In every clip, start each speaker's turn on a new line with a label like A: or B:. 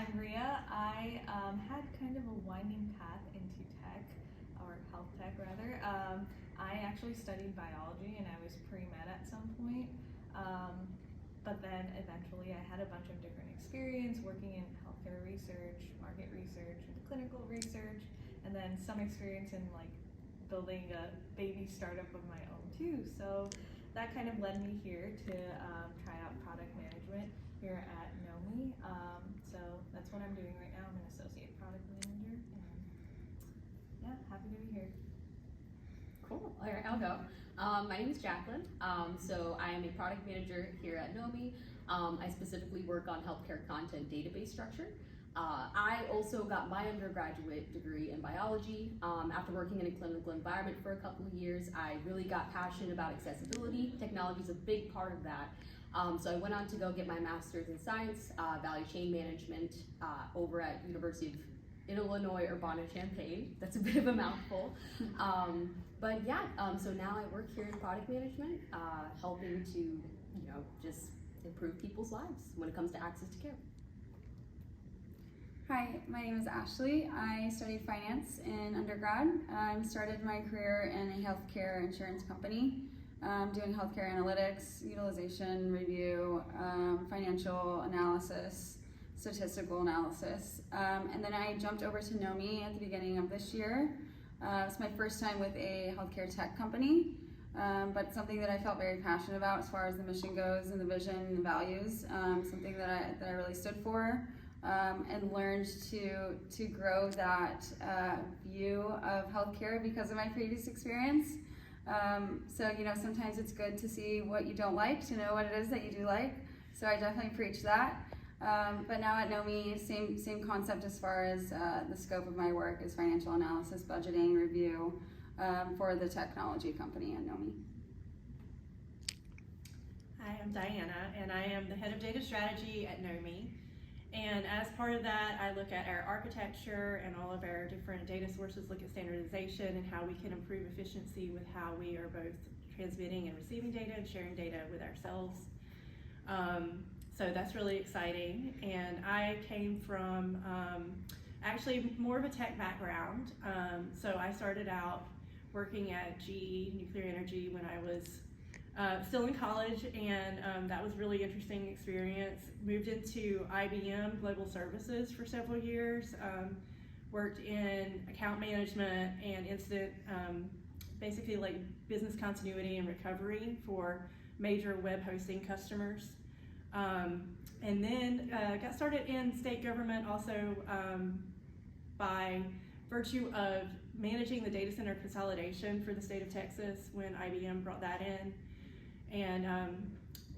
A: I'm Rhea. I had kind of a winding path into tech, or health tech rather. I actually studied biology and I was pre-med at some point. But then eventually I had a bunch of different experience working in healthcare research, market research, and clinical research, and then some experience in like building a baby startup of my own too. So that kind of led me here to try out product management here at Nomi. So that's what I'm doing right now. I'm an associate product manager, and yeah, happy to be here.
B: Cool. All right, I'll go. My name is Jacqueline. So I am a product manager here at Nomi. I specifically work on healthcare content database structure. I also got my undergraduate degree in biology. After working in a clinical environment for a couple of years, I really got passionate about accessibility. Technology is a big part of that. So I went on to go get my master's in science, value chain management, over at University of Illinois Urbana-Champaign. That's a bit of a mouthful. But yeah, so now I work here in product management, helping to, just improve people's lives when it comes to access to care.
C: Hi, my name is Ashley. I studied finance in undergrad. I started my career in a healthcare insurance company, doing healthcare analytics, utilization review, financial analysis, statistical analysis. And then I jumped over to Nomi at the beginning of this year. It's my first time with a healthcare tech company, but something that I felt very passionate about as far as the mission goes and the vision and the values, something that I really stood for. And learned to grow that view of healthcare because of my previous experience. So sometimes it's good to see what you don't like, to know what it is that you do like. So I definitely preach that. But now at Nomi, same concept as far as the scope of my work is financial analysis, budgeting, review for the technology company at Nomi.
D: Hi, I'm Diana, and I am the head of data strategy at Nomi. And as part of that, I look at our architecture and all of our different data sources, look at standardization and how we can improve efficiency with how we are both transmitting and receiving data and sharing data with ourselves. So that's really exciting. And I came from actually more of a tech background. So I started out working at GE Nuclear Energy when I was still in college, and that was a really interesting experience. Moved into IBM Global Services for several years, worked in account management and incident, basically like business continuity and recovery for major web hosting customers. And then got started in state government also by virtue of managing the data center consolidation for the state of Texas when IBM brought that in. And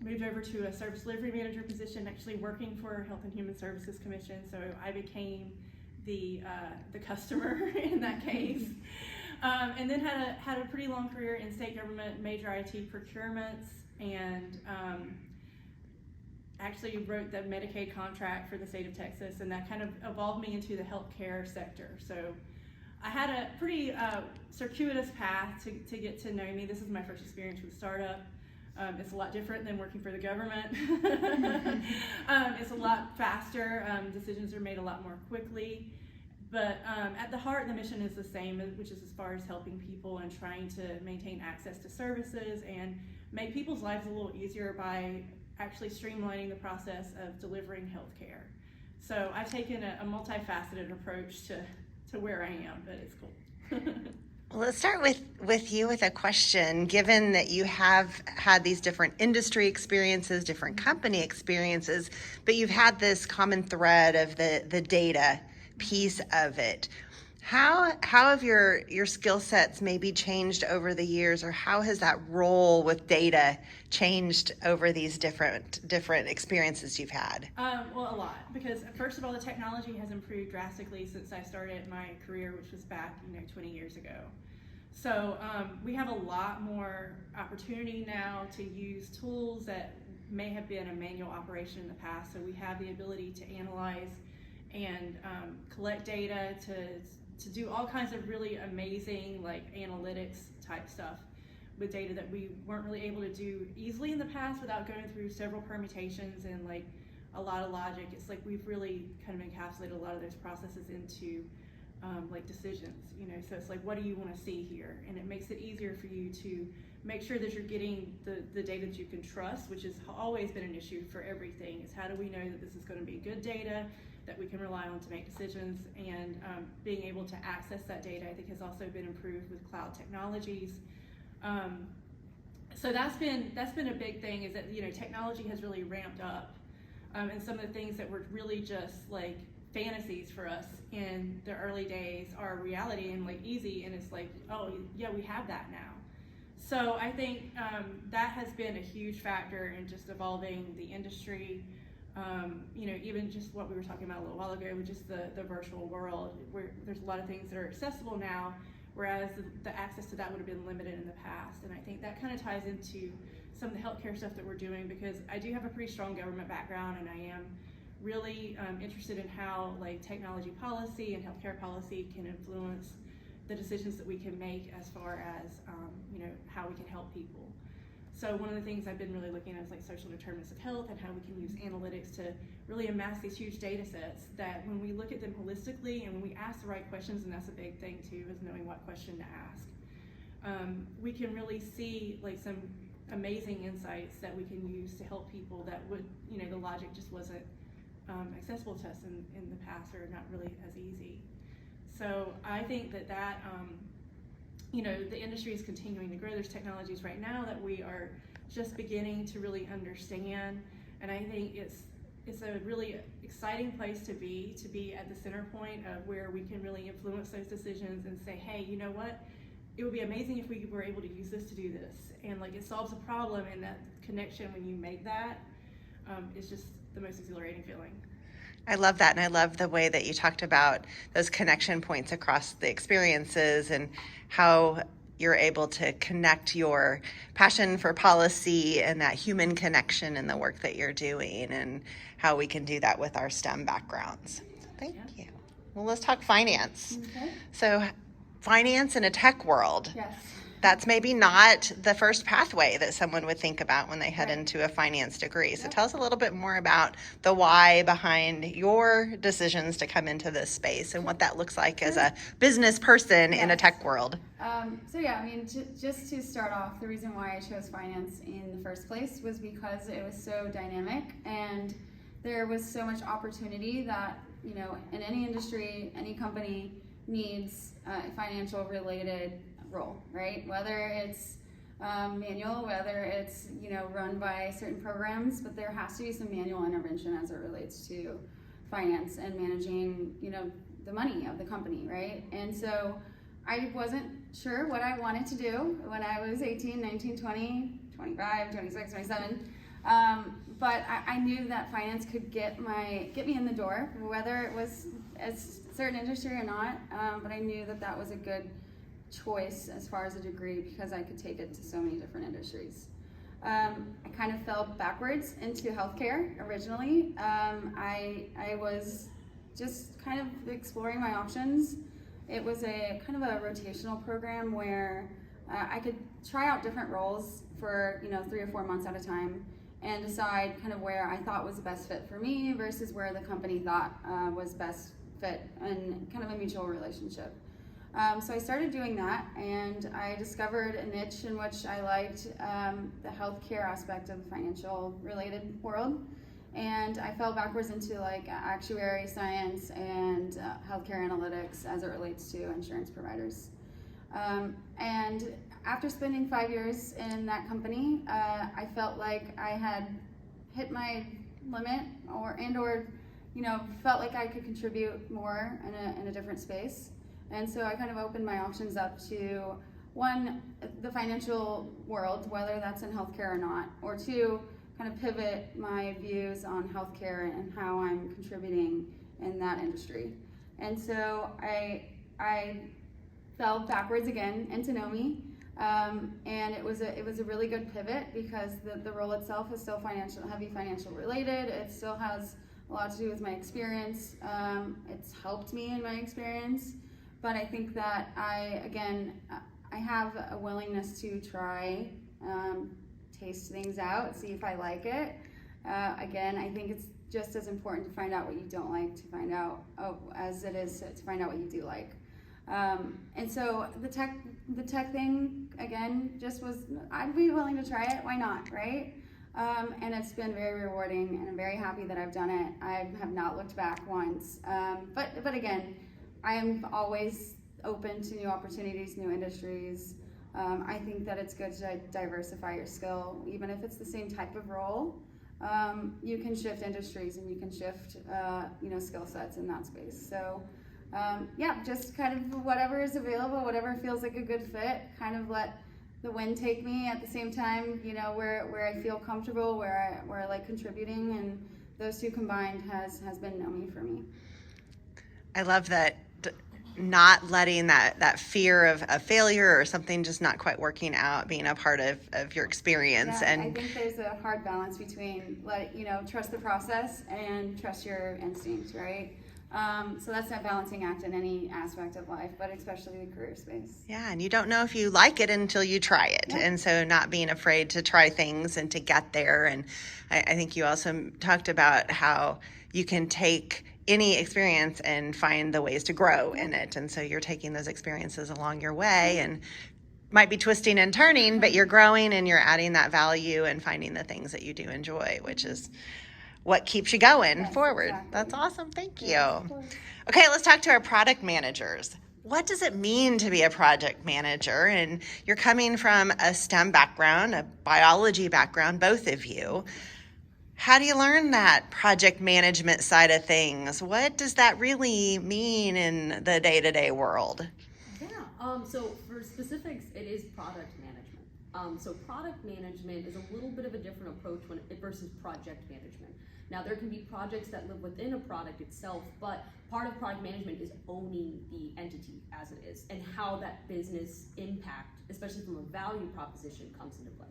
D: moved over to a service delivery manager position, actually working for Health and Human Services Commission. So I became the customer in that case. And then had a pretty long career in state government, major IT procurements, and actually wrote the Medicaid contract for the state of Texas, and that kind of evolved me into the healthcare sector. So I had a pretty circuitous path to get to Nomi. This is my first experience with a startup. It's a lot different than working for the government. It's a lot faster. Decisions are made a lot more quickly. But at the heart, the mission is the same, which is as far as helping people and trying to maintain access to services and make people's lives a little easier by actually streamlining the process of delivering healthcare. So I've taken a multifaceted approach to where I am, but it's cool.
E: Well, let's start with you with a question. Given that you have had these different industry experiences, different company experiences, but you've had this common thread of the data piece of it. How have your skill sets maybe changed over the years, or how has that role with data changed over these different experiences you've had?
D: Well, a lot, because first of all, the technology has improved drastically since I started my career, which was back 20 years ago. So we have a lot more opportunity now to use tools that may have been a manual operation in the past. So we have the ability to analyze and collect data, to do all kinds of really amazing like analytics type stuff with data that we weren't really able to do easily in the past without going through several permutations and like a lot of logic. It's like we've really kind of encapsulated a lot of those processes into like decisions, you know, so it's like, what do you want to see here? And it makes it easier for you to make sure that you're getting the data that you can trust, which has always been an issue for everything, is how do we know that this is going to be good data that we can rely on to make decisions, and being able to access that data, I think, has also been improved with cloud technologies. So that's been a big thing, is that, you know, technology has really ramped up, and some of the things that were really just like fantasies for us in the early days are reality and like easy, and it's like, oh yeah, we have that now. So I think that has been a huge factor in just evolving the industry. You know, even just what we were talking about a little while ago with just the virtual world, where there's a lot of things that are accessible now, whereas the access to that would have been limited in the past. And I think that kind of ties into some of the healthcare stuff that we're doing, because I do have a pretty strong government background, and I am really interested in how like technology policy and healthcare policy can influence the decisions that we can make as far as you know, how we can help people. So one of the things I've been really looking at is like social determinants of health, and how we can use analytics to really amass these huge data sets that when we look at them holistically and when we ask the right questions, and that's a big thing too, is knowing what question to ask, we can really see like some amazing insights that we can use to help people that would, you know, the logic just wasn't accessible to us in the past, or not really as easy. So I think that you know, the industry is continuing to grow. There's technologies right now that we are just beginning to really understand, and I think it's a really exciting place to be at the center point of where we can really influence those decisions and say, hey, you know what? It would be amazing if we were able to use this to do this, and like it solves a problem, and that connection when you make that is just the most exhilarating feeling.
E: I love that, and I love the way that you talked about those connection points across the experiences and how you're able to connect your passion for policy and that human connection in the work that you're doing, and how we can do that with our STEM backgrounds. Thank you. Well, let's talk finance.
C: Okay.
E: So, finance in a tech world.
C: Yes.
E: That's maybe not the first pathway that someone would think about when they head
C: Right.
E: into a finance degree. So
C: Yep.
E: tell us a little bit more about the why behind your decisions to come into this space, and what that looks like as a business person in a
C: Yes.
E: tech world.
C: So yeah, I mean, just to start off, the reason why I chose finance in the first place was because it was so dynamic, and there was so much opportunity that, you know, in any industry, any company needs a financial related role, right? Whether it's manual, whether it's, you know, run by certain programs, but there has to be some manual intervention as it relates to finance and managing, you know, the money of the company, right? And so I wasn't sure what I wanted to do when I was 18, 19, 20, 25, 26, 27. But I knew that finance could get me in the door, whether it was a certain industry or not. But I knew that was a good choice as far as a degree, because I could take it to so many different industries. I kind of fell backwards into healthcare originally. I was just kind of exploring my options. It was a kind of a rotational program where I could try out different roles for, you know, 3 or 4 months at a time, and decide kind of where I thought was the best fit for me versus where the company thought was best fit, and kind of a mutual relationship. So I started doing that, and I discovered a niche in which I liked the healthcare aspect of the financial related world. And I fell backwards into like actuary science and healthcare analytics as it relates to insurance providers. And after spending 5 years in that company, I felt like I had hit my limit, or you know, felt like I could contribute more in a different space. And so I kind of opened my options up to, one, the financial world, whether that's in healthcare or not, or two, kind of pivot my views on healthcare and how I'm contributing in that industry. And so I fell backwards again into Nomi, and it was a really good pivot, because the role itself is still heavy financial related. It still has a lot to do with my experience. It's helped me in my experience, but I think that I have a willingness to try, taste things out, see if I like it. Again, I think it's just as important to find out what you don't like to find out as it is to find out what you do like. And so the tech thing, again, just was, I'd be willing to try it, why not, right? And it's been very rewarding, and I'm very happy that I've done it. I have not looked back once. But again, I am always open to new opportunities, new industries. I think that it's good to diversify your skill, even if it's the same type of role. You can shift industries and you can shift, skill sets in that space. So, just kind of whatever is available, whatever feels like a good fit, kind of let the wind take me at the same time, where I feel comfortable, where I like contributing, and those two combined has been Nomi for me.
E: I love that, not letting that fear of a failure or something just not quite working out being a part of your experience.
C: Yeah,
E: And
C: I think there's a hard balance between trust the process and trust your instincts, right? So that's that balancing act in any aspect of life, but especially the career space.
E: yeah, and you don't know if you like it until you try it.
C: Yep.
E: And so not being afraid to try things and to get there. And I think you also talked about how you can take any experience and find the ways to grow in it. And so you're taking those experiences along your way and might be twisting and turning, but you're growing and you're adding that value and finding the things that you do enjoy, which is what keeps you going
C: Yes,
E: forward.
C: exactly.
E: That's awesome. Thank you.
C: Yes, of course.
E: Okay, let's talk to our product managers. What does it mean to be a project manager? And you're coming from a STEM background, a biology background, both of you. How do you learn that project management side of things? What does that really mean in the day-to-day world?
B: Yeah, so for specifics, it is product management. So product management is a little bit of a different approach versus project management. Now, there can be projects that live within a product itself, but part of product management is owning the entity as it is and how that business impact, especially from a value proposition, comes into play.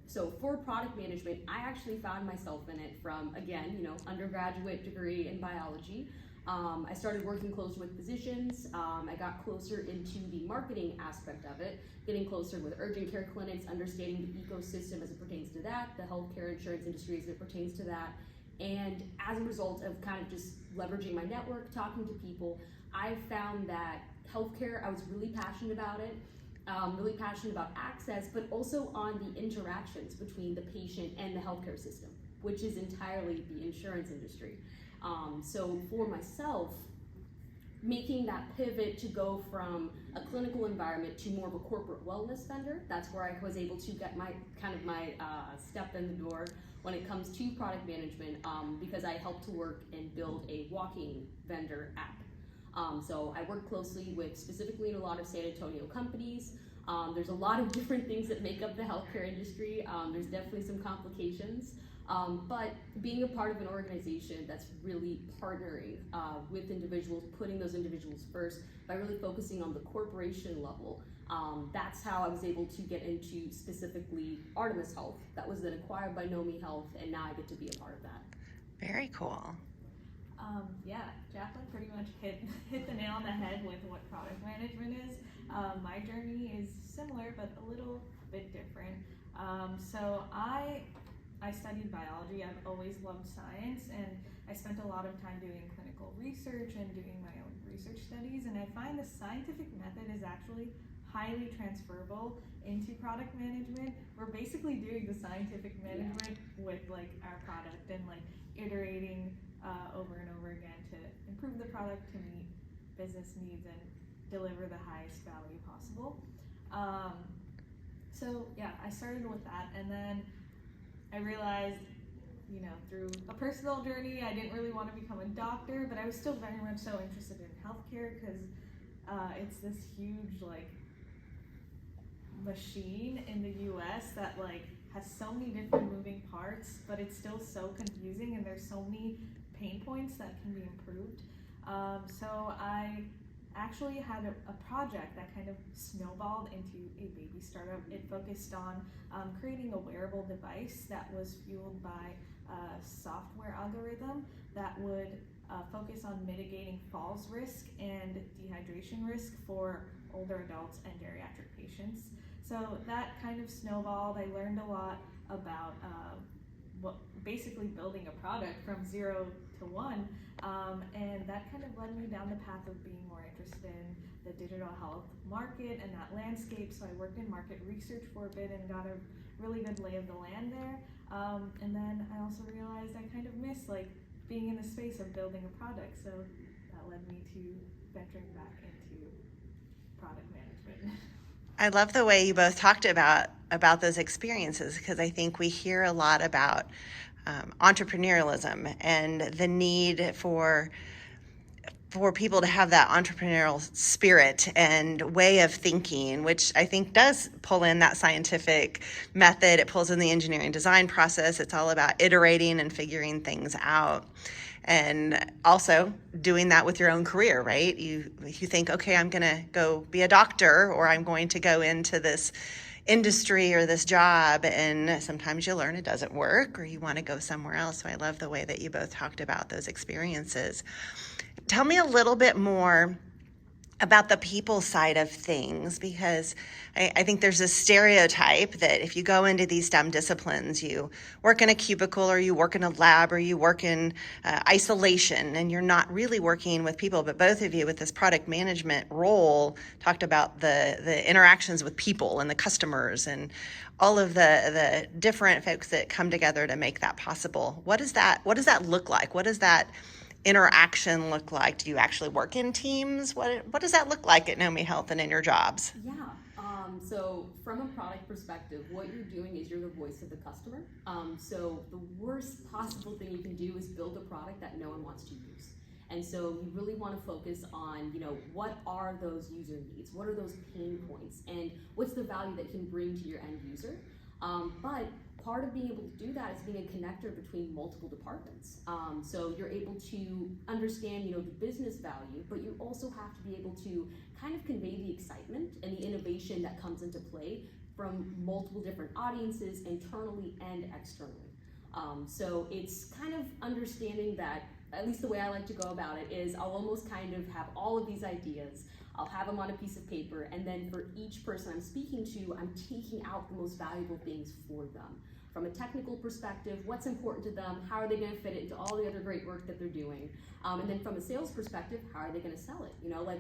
B: So for product management, I actually found myself in it from, again, undergraduate degree in biology. I started working closer with physicians. I got closer into the marketing aspect of it, getting closer with urgent care clinics, understanding the ecosystem as it pertains to that, the healthcare insurance industry as it pertains to that. And as a result of kind of just leveraging my network, talking to people, I found that healthcare, I was really passionate about it. Really passionate about access, but also on the interactions between the patient and the healthcare system, which is entirely the insurance industry. So for myself, making that pivot to go from a clinical environment to more of a corporate wellness vendor, that's where I was able to get my step in the door when it comes to product management, because I helped to work and build a walking vendor app. So I work closely with specifically a lot of San Antonio companies. There's a lot of different things that make up the healthcare industry. There's definitely some complications, but being a part of an organization that's really partnering with individuals, putting those individuals first by really focusing on the corporation level, that's how I was able to get into specifically Artemis Health. That was then acquired by Nomi Health, and now I get to be a part of that.
E: Very cool.
A: Jacqueline pretty much hit the nail on the head with what product management is. My journey is similar, but a little bit different. So I studied biology. I've always loved science, and I spent a lot of time doing clinical research and doing my own research studies, and I find the scientific method is actually highly transferable into product management. We're basically doing the scientific management with our product and iterating over and over again to improve the product to meet business needs and deliver the highest value possible. I started with that, and then I realized, through a personal journey, I didn't really want to become a doctor, but I was still very much so interested in healthcare because it's this huge machine in the US that has so many different moving parts, but it's still so confusing, and there's so many pain points that can be improved. So I actually had a project that kind of snowballed into a baby startup. It focused on creating a wearable device that was fueled by a software algorithm that would focus on mitigating falls risk and dehydration risk for older adults and geriatric patients. So that kind of snowballed. I learned a lot about basically building a product from 0 to 1. And that kind of led me down the path of being more interested in the digital health market and that landscape. So I worked in market research for a bit and got a really good lay of the land there. And then I also realized I kind of miss like being in the space of building a product. So that led me to venturing back into product management.
E: I love the way you both talked about those experiences, because I think we hear a lot about entrepreneurialism and the need for people to have that entrepreneurial spirit and way of thinking, which I think does pull in that scientific method. It pulls in the engineering design process. It's all about iterating and figuring things out. And also doing that with your own career, right? You think, okay, I'm going to go be a doctor, or I'm going to go into this industry or this job, and sometimes you learn it doesn't work, or you want to go somewhere else. So I love the way that you both talked about those experiences. Tell me a little bit more about the people side of things, because I think there's a stereotype that if you go into these STEM disciplines, you work in a cubicle, or you work in a lab, or you work in isolation, and you're not really working with people. But both of you, with this product management role, talked about the interactions with people and the customers and all of the different folks that come together to make that possible. What does that look like? What does that interaction look like? Do you actually work in teams? What does that look like at Nomi Health and in your jobs?
B: Yeah. So from a product perspective, what you're doing is you're the voice of the customer. So the worst possible thing you can do is build a product that no one wants to use. And so you really want to focus on, what are those user needs? What are those pain points? And what's the value that you can bring to your end user? But part of being able to do that is being a connector between multiple departments. So you're able to understand, the business value, but you also have to be able to kind of convey the excitement and the innovation that comes into play from multiple different audiences, internally and externally. So it's kind of understanding that, at least the way I like to go about it is I'll almost kind of have all of these ideas. I'll have them on a piece of paper, and then for each person I'm speaking to, I'm taking out the most valuable things for them. From a technical perspective, what's important to them, how are they going to fit it into all the other great work that they're doing, and then from a sales perspective, how are they going to sell it?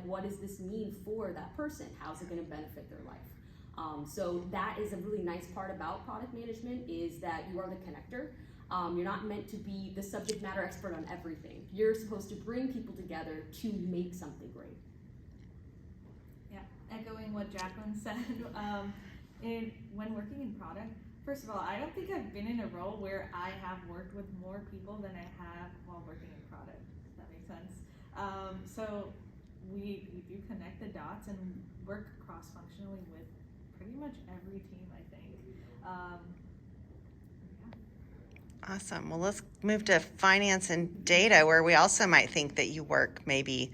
B: What does this mean for that person? How's it going to benefit their life? So that is a really nice part about product management, is that you are the connector. You're not meant to be the subject matter expert on everything. You're supposed to bring people together to make something great.
A: Yeah, echoing what Jacqueline said, when working in product, first of all, I don't think I've been in a role where I have worked with more people than I have while working in product. Does that make sense? So we do connect the dots and work cross-functionally with pretty much every team, I think.
E: Awesome. Well, let's move to finance and data, where we also might think that you work maybe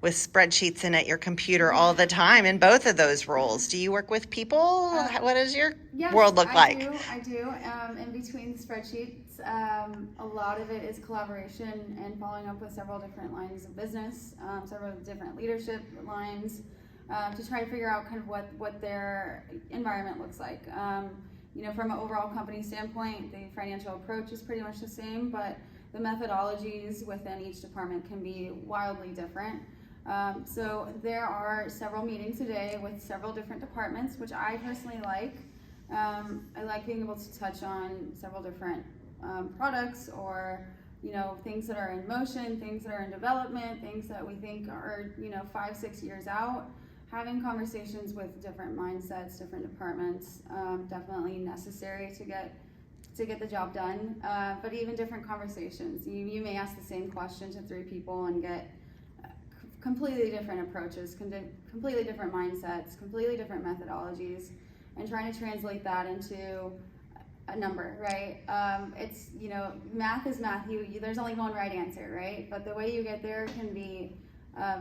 E: with spreadsheets and at your computer all the time in both of those roles. Do you work with people? What does your world look like?
C: I do. In between spreadsheets, a lot of it is collaboration and following up with several different lines of business, several different leadership lines, to try to figure out kind of what their environment looks like. From an overall company standpoint, the financial approach is pretty much the same, but the methodologies within each department can be wildly different. So there are several meetings a day with several different departments, which I personally like. I like being able to touch on several different products, or things that are in motion, things that are in development, things that we think are 5-6 years out. Having conversations with different mindsets, different departments, definitely necessary to get the job done. But even different conversations. You may ask the same question to 3 people and get completely different approaches, completely different mindsets, completely different methodologies, and trying to translate that into a number, right? It's, math is math. There's only one right answer, right? But the way you get there can be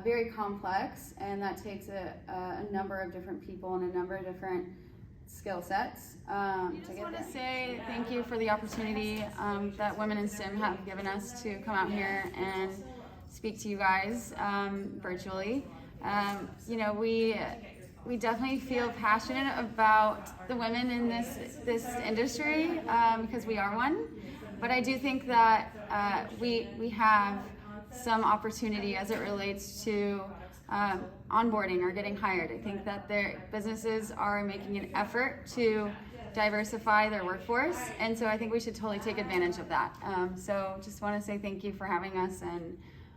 C: very complex, and that takes a number of different people and a number of different skill sets I just want to say thank you for the opportunity that Women in STEM have given us to come out here and speak to you guys virtually. We definitely feel passionate about the women in this industry because we are one. But I do think that we have some opportunity as it relates to onboarding or getting hired. I think that their businesses are making an effort to diversify their workforce, and so I think we should totally take advantage of that. So just want to say thank you for having us,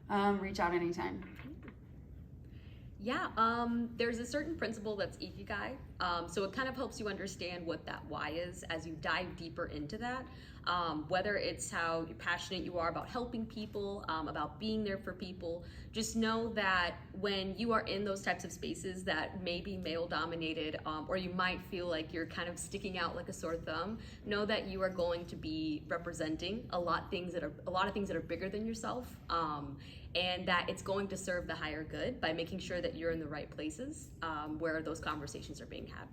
C: and reach out anytime.
B: Yeah, there's a certain principle that's ikigai, so it kind of helps you understand what that why is as you dive deeper into that. Whether it's how passionate you are about helping people, about being there for people, just know that when you are in those types of spaces that may be male dominated, or you might feel like you're kind of sticking out like a sore thumb, know that you are going to be representing a lot of things that are bigger than yourself, and that it's going to serve the higher good by making sure that you're in the right places where those conversations are being had.